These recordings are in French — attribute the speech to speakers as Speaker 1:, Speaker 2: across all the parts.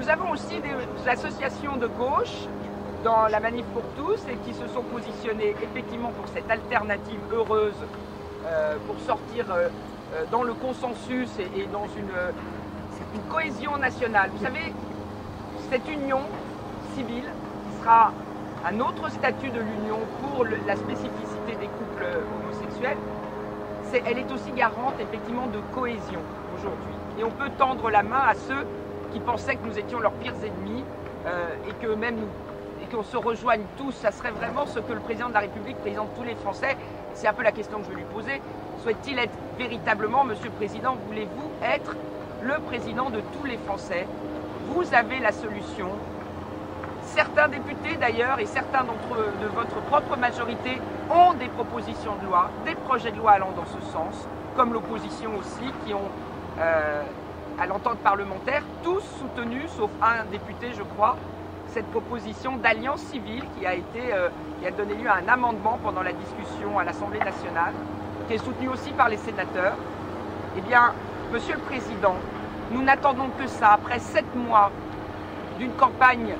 Speaker 1: nous avons aussi des associations de gauche dans la Manif pour tous et qui se sont positionnées effectivement pour cette alternative heureuse, pour sortir dans le consensus et dans une cohésion nationale. Vous savez, cette union civile qui sera un autre statut de l'union pour la spécificité des couples homosexuels, elle est aussi garante effectivement de cohésion aujourd'hui. Et on peut tendre la main à ceux qui pensaient que nous étions leurs pires ennemis et que même nous, et qu'on se rejoigne tous. Ça serait vraiment ce que le président de la République, président de tous les Français, c'est un peu la question que je veux lui poser, souhaite-t-il être véritablement, Monsieur le Président, voulez-vous être le président de tous les Français? Vous avez la solution. Certains députés d'ailleurs et certains de votre propre majorité ont des propositions de loi, des projets de loi allant dans ce sens, comme l'opposition aussi, qui ont, à l'entente parlementaire, tous soutenu, sauf un député je crois, cette proposition d'alliance civile qui a donné lieu à un amendement pendant la discussion à l'Assemblée nationale, qui est soutenu aussi par les sénateurs. Eh bien, Monsieur le Président, nous n'attendons que ça, après 7 mois d'une campagne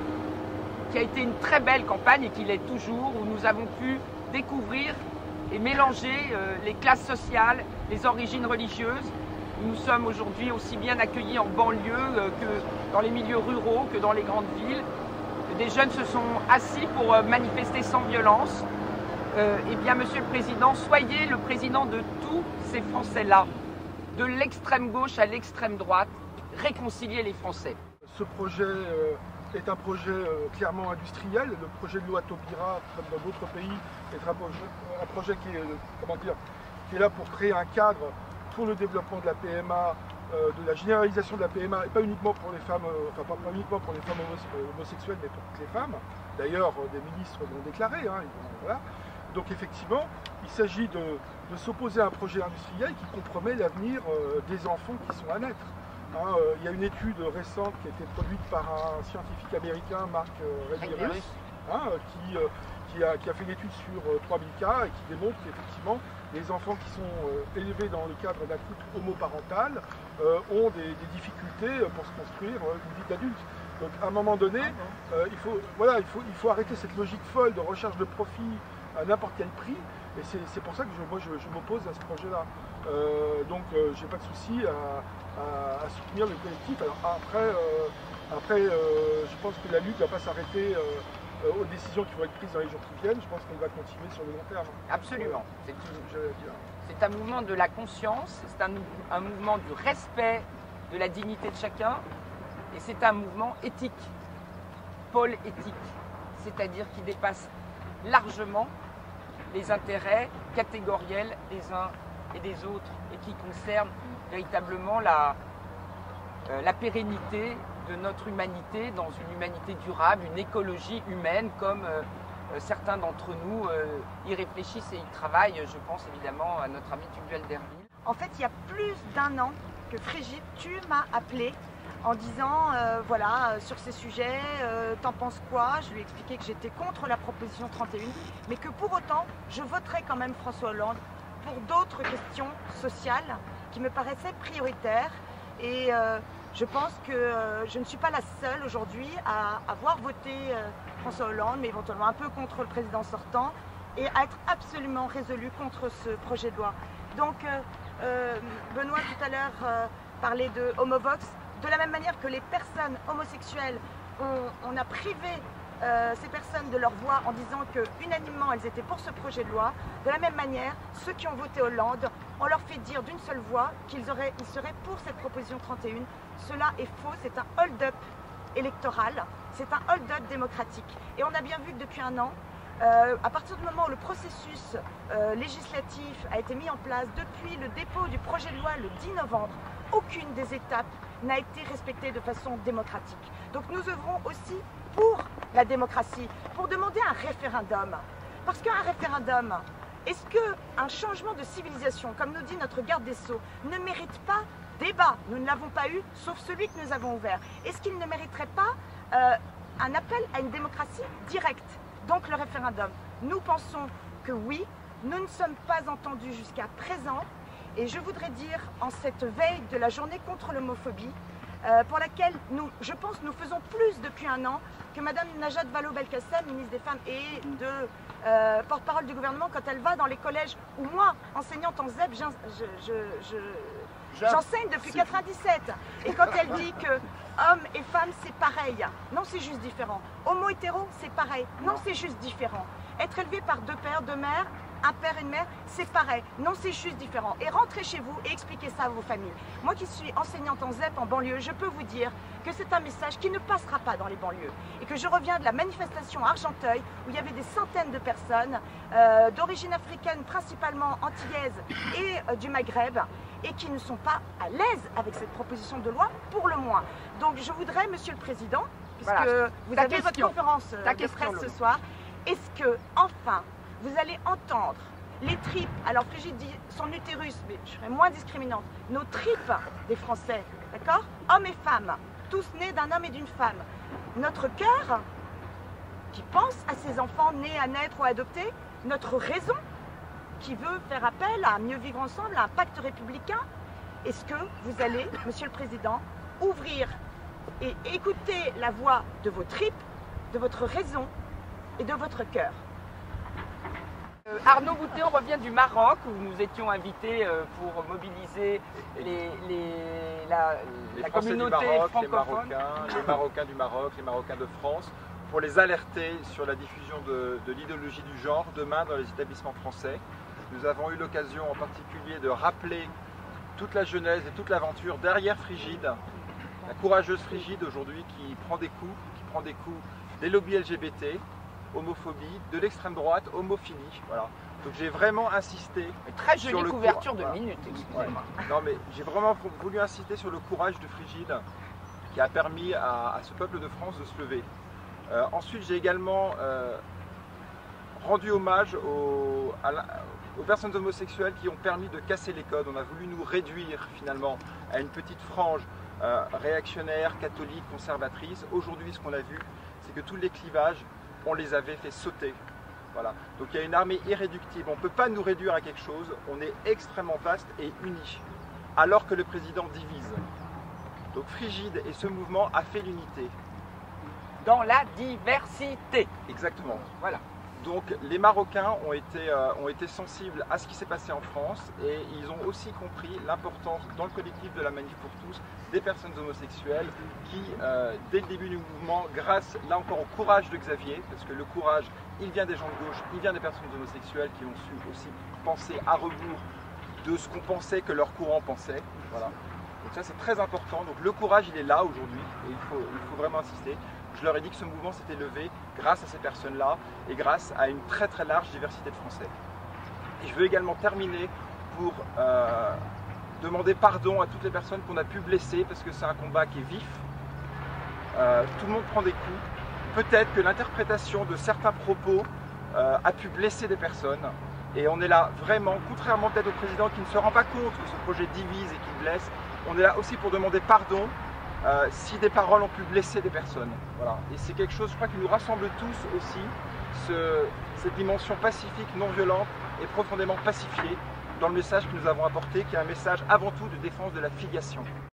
Speaker 1: qui a été une très belle campagne et qui l'est toujours, où nous avons pu découvrir et mélanger les classes sociales, les origines religieuses. Nous sommes aujourd'hui aussi bien accueillis en banlieue que dans les milieux ruraux, que dans les grandes villes. Des jeunes se sont assis pour manifester sans violence. Eh bien, Monsieur le Président, soyez le président de tous ces Français-là, de l'extrême gauche à l'extrême droite, réconcilier les Français.
Speaker 2: Ce projet est un projet clairement industriel. Le projet de loi Taubira, comme dans d'autres pays, est un projet qui est là pour créer un cadre pour le développement de la PMA, de la généralisation de la PMA, et pas uniquement pour les femmes, pas uniquement pour les femmes homosexuelles, mais pour toutes les femmes. D'ailleurs, des ministres l'ont déclaré. Voilà. Donc effectivement, il s'agit de s'opposer à un projet industriel qui compromet l'avenir des enfants qui sont à naître. Il y a une étude récente qui a été produite par un scientifique américain, Mark Redvirus, qui a fait une étude sur 3000 cas et qui démontre qu'effectivement les enfants qui sont élevés dans le cadre d'un couple homoparental ont des difficultés pour se construire une vie d'adulte. Donc à un moment donné, il faut arrêter cette logique folle de recherche de profit à n'importe quel prix. Et c'est pour ça que je m'oppose à ce projet-là. Donc j'ai pas de souci à soutenir le collectif. Alors après, je pense que la lutte ne va pas s'arrêter aux décisions qui vont être prises dans les jours qui viennent. Je pense qu'on va continuer sur le long terme.
Speaker 1: Absolument. C'est un mouvement de la conscience, c'est un mouvement du respect de la dignité de chacun, et c'est un mouvement éthique, pôle éthique, c'est-à-dire qui dépasse largement les intérêts catégoriels des uns et des autres et qui concerne véritablement la pérennité de notre humanité dans une humanité durable, une écologie humaine comme certains d'entre nous y réfléchissent et y travaillent. Je pense évidemment à notre ami Tugdual Derville.
Speaker 3: En fait, il y a plus d'1 an que Frigide, tu m'as appelé en disant voilà, sur ces sujets, t'en penses quoi? Je lui ai expliqué que j'étais contre la proposition 31, mais que pour autant, je voterais quand même François Hollande pour d'autres questions sociales qui me paraissaient prioritaires. Et je pense que je ne suis pas la seule aujourd'hui à avoir voté François Hollande, mais éventuellement un peu contre le président sortant, et à être absolument résolue contre ce projet de loi. Donc, Benoît tout à l'heure parlait de Homovox. De la même manière que les personnes homosexuelles, on a privé ces personnes de leur voix en disant que unanimement elles étaient pour ce projet de loi, de la même manière, ceux qui ont voté Hollande, on leur fait dire d'une seule voix qu'ils seraient pour cette proposition 31. Cela est faux, c'est un hold-up électoral, c'est un hold-up démocratique. Et on a bien vu que depuis 1 an, à partir du moment où le processus législatif a été mis en place, depuis le dépôt du projet de loi le 10 novembre, aucune des étapes n'a été respectée de façon démocratique. Donc nous œuvrons aussi pour la démocratie, pour demander un référendum. Parce qu'un référendum, est-ce qu'un changement de civilisation, comme nous dit notre garde des Sceaux, ne mérite pas débat? Nous ne l'avons pas eu, sauf celui que nous avons ouvert. Est-ce qu'il ne mériterait pas un appel à une démocratie directe? Donc le référendum. Nous pensons que oui, nous ne sommes pas entendus jusqu'à présent. Et je voudrais dire, en cette veille de la journée contre l'homophobie, pour laquelle je pense nous faisons plus depuis un an que Madame Najat Vallaud-Belkacem, ministre des Femmes et de porte-parole du gouvernement, quand elle va dans les collèges où moi, enseignante en ZEP, j'enseigne depuis 97. Et quand elle dit que hommes et femmes c'est pareil, non c'est juste différent. Homo-hétéro c'est pareil, non c'est juste différent. Être élevé par deux pères, deux mères, un père et une mère, c'est pareil. Non, c'est juste différent. Et rentrez chez vous et expliquez ça à vos familles. Moi qui suis enseignante en ZEP, en banlieue, je peux vous dire que c'est un message qui ne passera pas dans les banlieues. Et que je reviens de la manifestation à Argenteuil, où il y avait des centaines de personnes d'origine africaine, principalement antillaise et du Maghreb, et qui ne sont pas à l'aise avec cette proposition de loi, pour le moins. Donc je voudrais, Monsieur le Président, puisque vous avez votre conférence de presse ce soir, est-ce que, enfin, vous allez entendre les tripes, alors Frigide dit son utérus, mais je serais moins discriminante, nos tripes des Français, d'accord? Hommes et femmes, tous nés d'un homme et d'une femme. Notre cœur, qui pense à ces enfants nés à naître ou adoptés, notre raison, qui veut faire appel à mieux vivre ensemble, à un pacte républicain. Est-ce que vous allez, Monsieur le Président, ouvrir et écouter la voix de vos tripes, de votre raison et de votre cœur?
Speaker 1: Arnaud Boutet, on revient du Maroc où nous étions invités pour mobiliser la communauté francophone.
Speaker 4: Les Marocains du Maroc, les Marocains de France, pour les alerter sur la diffusion de l'idéologie du genre demain dans les établissements français. Nous avons eu l'occasion en particulier de rappeler toute la genèse et toute l'aventure derrière Frigide, la courageuse Frigide aujourd'hui qui prend des coups des lobbies LGBT, homophobie, de l'extrême droite, homophilie. Voilà. Donc j'ai vraiment insisté.
Speaker 1: Très jolie couverture de minutes, excusez-moi.
Speaker 4: Ouais. Non mais j'ai vraiment voulu insister sur le courage de Frigide qui a permis à ce peuple de France de se lever. Ensuite j'ai également rendu hommage aux personnes homosexuelles qui ont permis de casser les codes. On a voulu nous réduire finalement à une petite frange réactionnaire, catholique, conservatrice. Aujourd'hui ce qu'on a vu, c'est que tous les clivages, on les avait fait sauter. Voilà. Donc il y a une armée irréductible. On ne peut pas nous réduire à quelque chose. On est extrêmement vaste et unis. Alors que le président divise. Donc Frigide et ce mouvement a fait l'unité.
Speaker 1: Dans la diversité.
Speaker 4: Exactement.
Speaker 1: Voilà.
Speaker 4: Donc les Marocains ont été sensibles à ce qui s'est passé en France et ils ont aussi compris l'importance dans le collectif de la Manif pour tous des personnes homosexuelles qui, dès le début du mouvement, grâce là encore au courage de Xavier, parce que le courage, il vient des gens de gauche, il vient des personnes homosexuelles qui ont su aussi penser à rebours de ce qu'on pensait que leur courant pensait. Voilà. Donc ça c'est très important. Donc le courage il est là aujourd'hui et il faut vraiment insister. Je leur ai dit que ce mouvement s'était levé grâce à ces personnes-là et grâce à une très très large diversité de Français. Et je veux également terminer pour demander pardon à toutes les personnes qu'on a pu blesser parce que c'est un combat qui est vif. Tout le monde prend des coups. Peut-être que l'interprétation de certains propos a pu blesser des personnes. Et on est là vraiment, contrairement peut-être au président qui ne se rend pas compte que ce projet divise et qu'il blesse, on est là aussi pour demander pardon si des paroles ont pu blesser des personnes. Voilà. Et c'est quelque chose, je crois, qui nous rassemble tous aussi, cette dimension pacifique, non violente et profondément pacifiée dans le message que nous avons apporté, qui est un message avant tout de défense de la filiation.